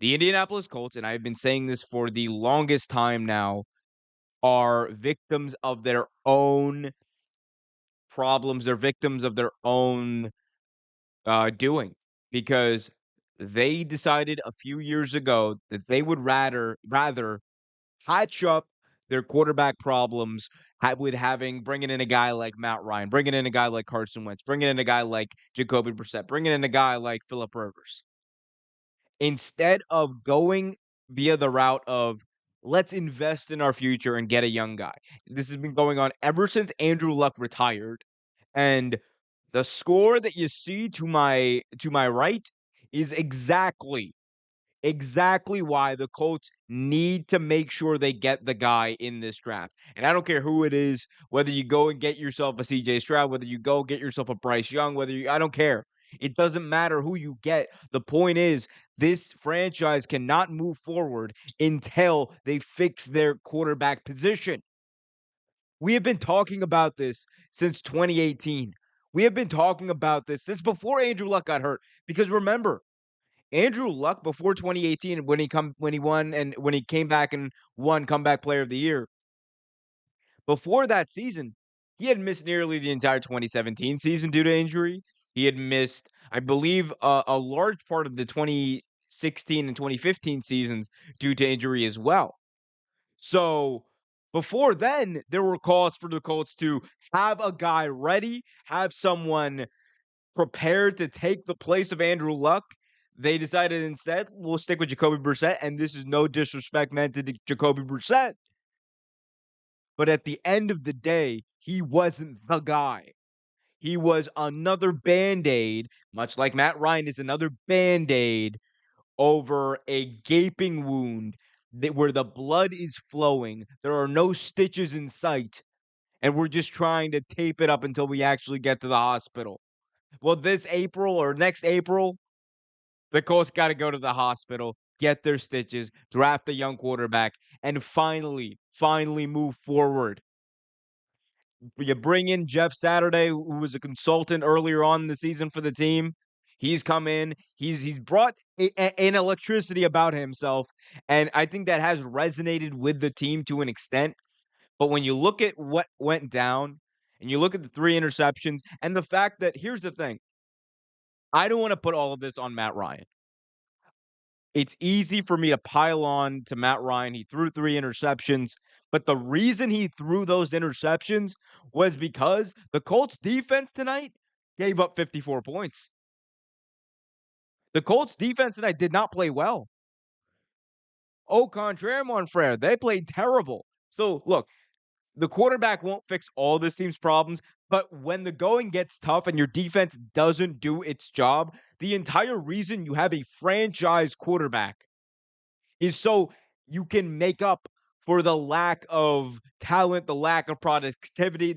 The Indianapolis Colts, and I've been saying this for the longest time now, are victims of their own problems. They're victims of their own doing because they decided a few years ago that they would rather patch up their quarterback problems with having bringing in a guy like Matt Ryan, bringing in a guy like Carson Wentz, bringing in a guy like Jacoby Brissett, bringing in a guy like Philip Rivers, instead of going via the route of let's invest in our future and get a young guy. This has been going on ever since Andrew Luck retired, and the score that you see to my right is exactly why the Colts need to make sure they get the guy in this draft. And I don't care who it is, whether you go and get yourself a CJ Stroud, whether you go get yourself a Bryce Young, I don't care. It doesn't matter who you get. The point is, this franchise cannot move forward until they fix their quarterback position. We have been talking about this since 2018. We have been talking about this since before Andrew Luck got hurt. Because remember, Andrew Luck before 2018 when he won and when he came back and won comeback player of the year, before that season, he had missed nearly the entire 2017 season due to injury. He had missed, I believe, a large part of the 2016 and 2015 seasons due to injury as well. So before then, there were calls for the Colts to have a guy ready, have someone prepared to take the place of Andrew Luck. They decided instead, we'll stick with Jacoby Brissett, and this is no disrespect meant to Jacoby Brissett, but at the end of the day, he wasn't the guy. He was another Band-Aid, much like Matt Ryan is another Band-Aid over a gaping wound where the blood is flowing. There are no stitches in sight, and we're just trying to tape it up until we actually get to the hospital. Well, this April or next April, the Colts got to go to the hospital, get their stitches, draft a young quarterback, and finally move forward. You bring in Jeff Saturday, who was a consultant earlier on in the season for the team. He's come in. He's brought an electricity about himself, and I think that has resonated with the team to an extent. But when you look at what went down, and you look at the 3 interceptions, and the fact that here's the thing, I don't want to put all of this on Matt Ryan. It's easy for me to pile on to Matt Ryan. He threw 3 interceptions, but the reason he threw those interceptions was because the Colts defense tonight gave up 54 points. The Colts defense tonight did not play well. Au contraire, mon frere, they played terrible. So look, the quarterback won't fix all this team's problems, but when the going gets tough and your defense doesn't do its job, the entire reason you have a franchise quarterback is so you can make up for the lack of talent, the lack of productivity,